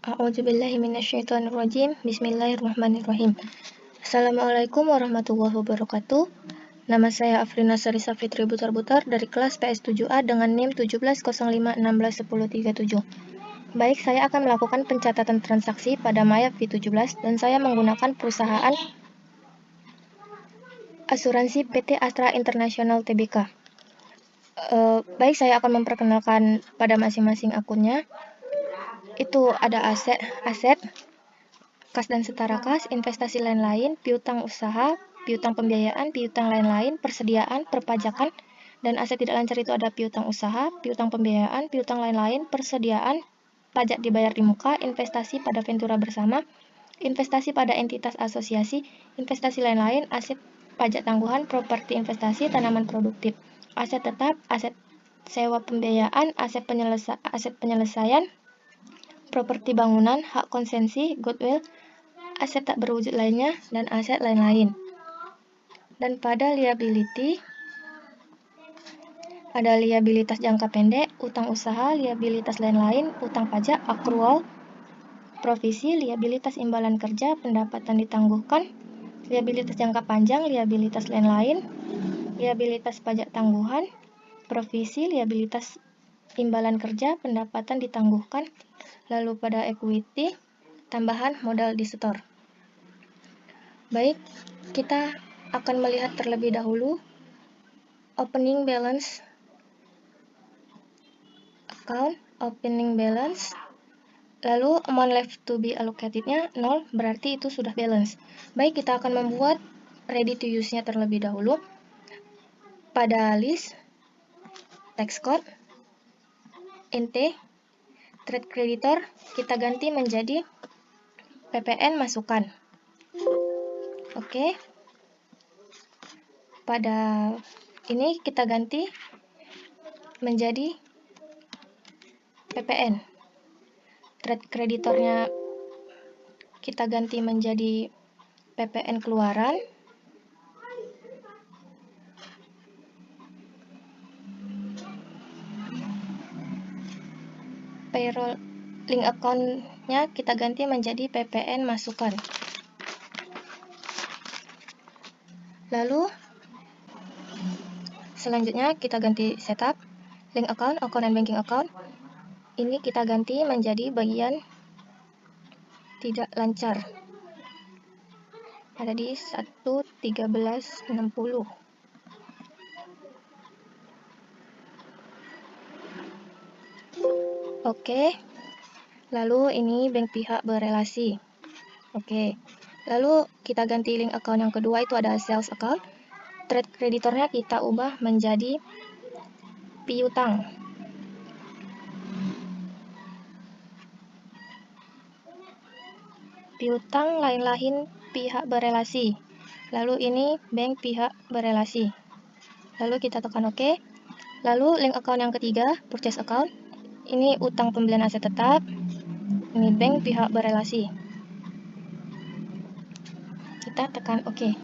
A'udzubillahi minasyaitonirrajim. Bismillahirrahmanirrahim. Assalamualaikum warahmatullahi wabarakatuh. Nama saya Afrina Sarisa Fitri Butar-Butar dari kelas PS7A dengan NIM 1705161037. Baik, saya akan melakukan pencatatan transaksi pada Maya V17 dan saya menggunakan perusahaan asuransi PT Astra International Tbk. Baik, saya akan memperkenalkan pada masing-masing akunnya. Itu ada aset, kas dan setara kas, investasi lain-lain, piutang usaha, piutang pembiayaan, piutang lain-lain, persediaan, perpajakan, dan aset tidak lancar itu ada piutang usaha, piutang pembiayaan, piutang lain-lain, persediaan, pajak dibayar di muka, investasi pada ventura bersama, investasi pada entitas asosiasi, investasi lain-lain, aset pajak tangguhan, properti investasi, tanaman produktif, aset tetap, aset sewa pembiayaan, aset penyelesaian, properti bangunan, hak konsensi, goodwill, aset tak berwujud lainnya, dan aset lain-lain. Dan pada liability, ada liabilitas jangka pendek, utang usaha, liabilitas lain-lain, utang pajak, accrual, provisi, liabilitas imbalan kerja, pendapatan ditangguhkan, liabilitas jangka panjang, liabilitas lain-lain, liabilitas pajak tangguhan, provisi, liabilitas imbalan kerja, pendapatan ditangguhkan. Lalu pada equity, tambahan modal di store. Baik, kita akan melihat terlebih dahulu opening balance account, opening balance, lalu amount left to be allocated-nya 0, berarti itu sudah balance. Baik, kita akan membuat ready to use-nya terlebih dahulu. Pada list, tax code, NT, trade creditor, kita ganti menjadi PPN masukan. Oke. Pada ini kita ganti menjadi PPN. Trade creditornya kita ganti menjadi PPN keluaran. Payroll link account-nya kita ganti menjadi PPN masukan. Lalu selanjutnya kita ganti setup link account, and banking account. Ini kita ganti menjadi bagian tidak lancar. Ada di 1.13.60. Oke. Lalu ini bank pihak berelasi. Oke. Lalu kita ganti link account yang kedua, itu ada sales account. Trade creditornya kita ubah menjadi piutang. Piutang lain-lain pihak berelasi. Lalu ini bank pihak berelasi. Lalu kita tekan OK. Lalu link account yang ketiga, purchase account. Ini utang pembelian aset tetap. Ini bank pihak berelasi. Kita tekan OK.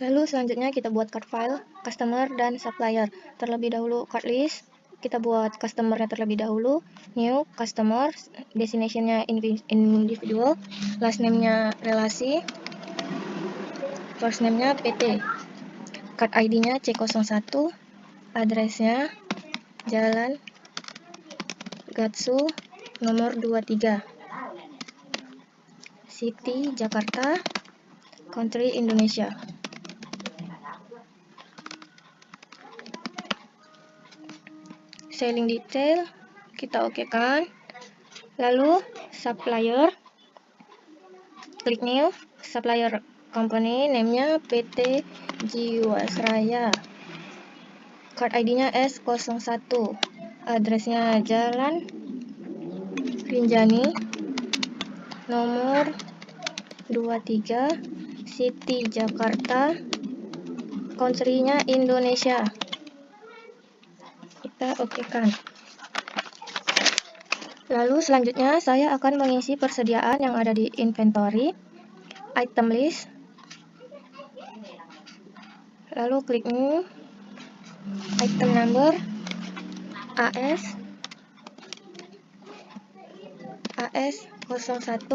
Lalu selanjutnya kita buat card file, customer dan supplier. Terlebih dahulu card list. Kita buat customer-nya terlebih dahulu. New customer, destination-nya individual, last name-nya relasi, first name-nya PT. Card ID-nya C01, address-nya Jalan Gatsu nomor 23. City Jakarta, country Indonesia. Selling detail kita okekan. Lalu supplier, klik new, supplier company, name-nya PT Jiwasraya. Card ID-nya S01, address-nya Jalan Rinjani nomor 23, City Jakarta, country-nya Indonesia. Kita okekan. Lalu selanjutnya saya akan mengisi persediaan yang ada di inventory, item list. Lalu klik new, item number AS, AS01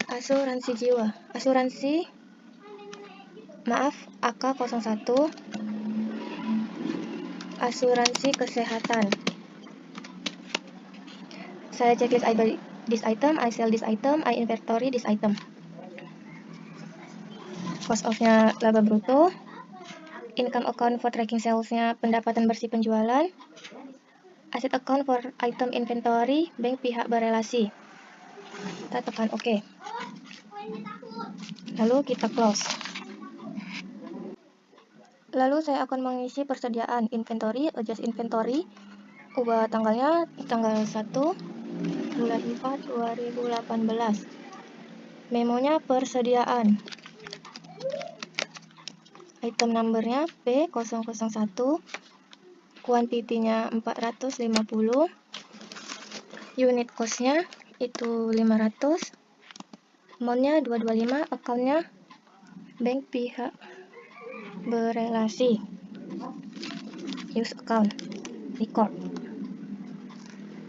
asuransi jiwa. AK01 asuransi kesehatan. Saya checklist, I buy this item, I sell this item, I inventory this item. Cost of-nya laba bruto. Income account for tracking sales-nya pendapatan bersih penjualan. Asset account for item inventory, bank pihak berelasi. Kita tekan OK. Lalu kita close. Lalu saya akan mengisi persediaan inventory, adjust inventory. Ubah tanggalnya tanggal 1 bulan 4 2018. Memonya persediaan. Item numbernya P001. Kuantitinya 450. Unit cost-nya itu 500. Amount-nya 225. Account-nya bank pihak berelasi. Use account. Record.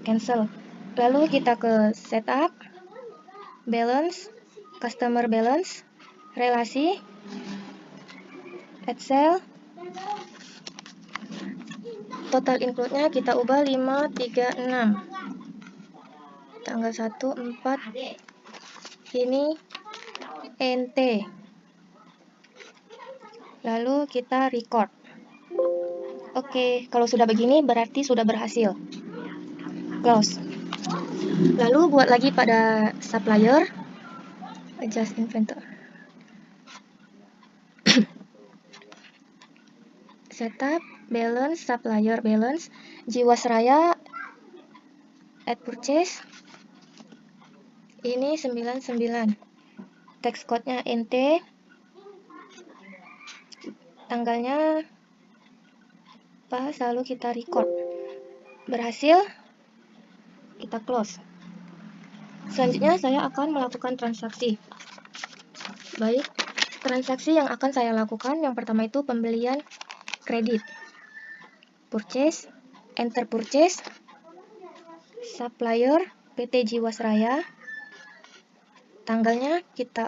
Cancel. Lalu kita ke setup, balance, customer balance, relasi, add sale. Total include-nya kita ubah 536. Tanggal 1/4. Ini NT. Lalu kita record. Oke, kalau sudah begini berarti sudah berhasil. Close. Lalu buat lagi pada supplier. Adjust inventory. Setup, balance, supplier balance, Jiwasraya, add purchase. Ini 99. Tax code-nya NT. Tanggalnya pas, lalu kita record. Berhasil. Kita close. Selanjutnya saya akan melakukan transaksi. Baik, transaksi yang akan saya lakukan yang pertama itu pembelian kredit. Purchase, enter purchase. Supplier PT Jiwasraya. Tanggalnya kita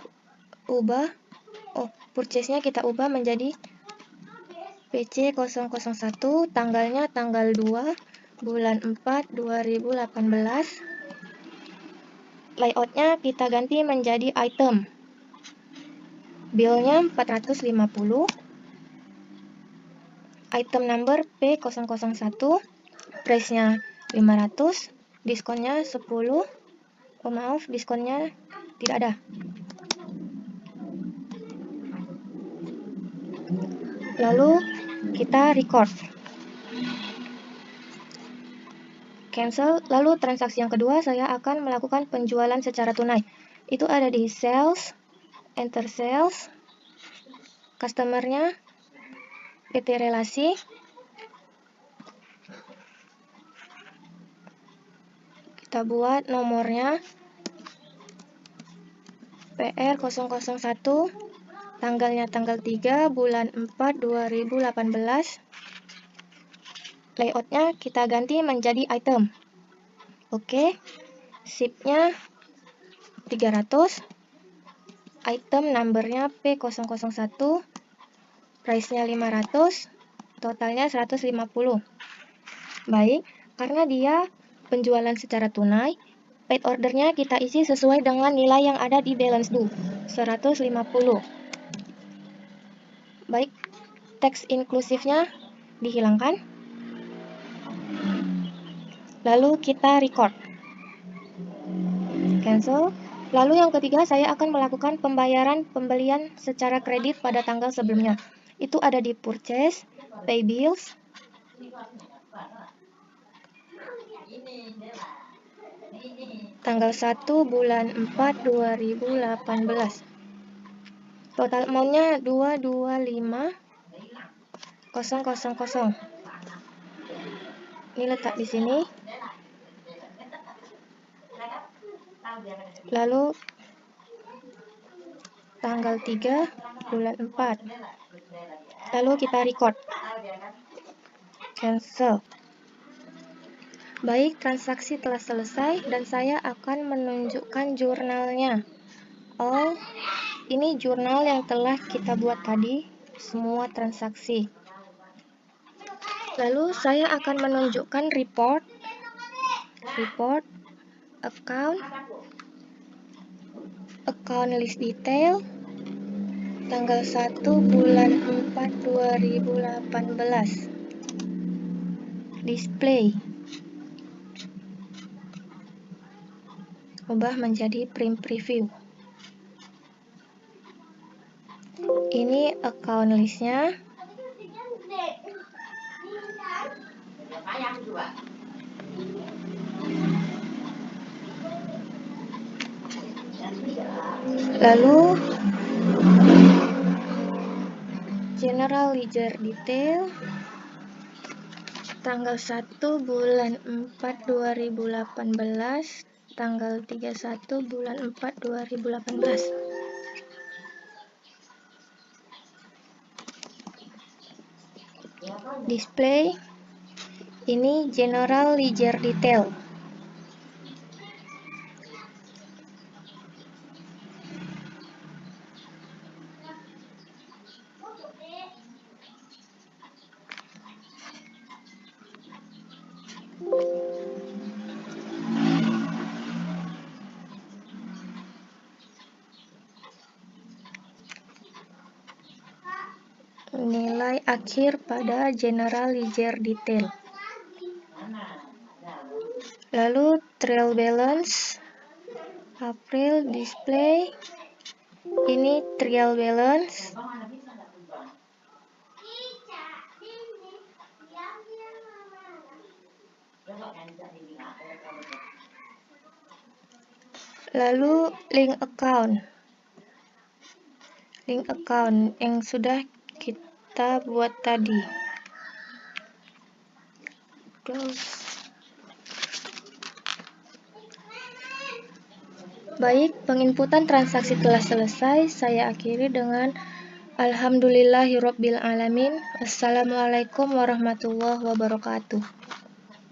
ubah, purchase-nya kita ubah menjadi PC001, tanggalnya tanggal 2 bulan 4 2018. Layout-nya kita ganti menjadi item. Bill-nya 450. Item number P001. Price-nya 500. Diskonnya 10. Oh maaf, diskonnya tidak ada. Lalu kita record. Cancel. Lalu transaksi yang kedua saya akan melakukan penjualan secara tunai. Itu ada di sales, enter sales. Customer-nya PT Relasi. Kita buat nomornya PR001. Tanggalnya tanggal 3 bulan 4 2018. Layout-nya kita ganti menjadi item. Oke. Ship-nya 300. Item number-nya P001. Price-nya 500. Totalnya 150. Baik, karena dia penjualan secara tunai, paid order-nya kita isi sesuai dengan nilai yang ada di balance due, 150. Baik, tax inklusifnya dihilangkan. Lalu kita record. Cancel. Lalu yang ketiga saya akan melakukan pembelian secara kredit pada tanggal sebelumnya. Itu ada di purchase, pay bills. Tanggal 1 bulan 4 2018. Total amount-nya 225.000. Ini letak di sini. Lalu tanggal 3 bulan 4. Lalu kita record. Cancel. Baik, transaksi telah selesai dan saya akan menunjukkan jurnalnya. Oh, ini jurnal yang telah kita buat tadi, semua transaksi. Lalu saya akan menunjukkan report, account list detail, tanggal 1 bulan 4 2018. Display. Ubah menjadi print preview. Ini account listnya. Lalu general ledger detail, tanggal 1 bulan 4 2018, tanggal 31 bulan 4 2018. Display. Ini general ledger detail. Nilai akhir pada general ledger detail. Lalu trial balance, April display. Ini trial balance. Lalu link account yang sudah kita buat tadi. Close. Baik, penginputan transaksi telah selesai. Saya akhiri dengan Alhamdulillahirobbilalamin. Assalamualaikum warahmatullahi wabarakatuh.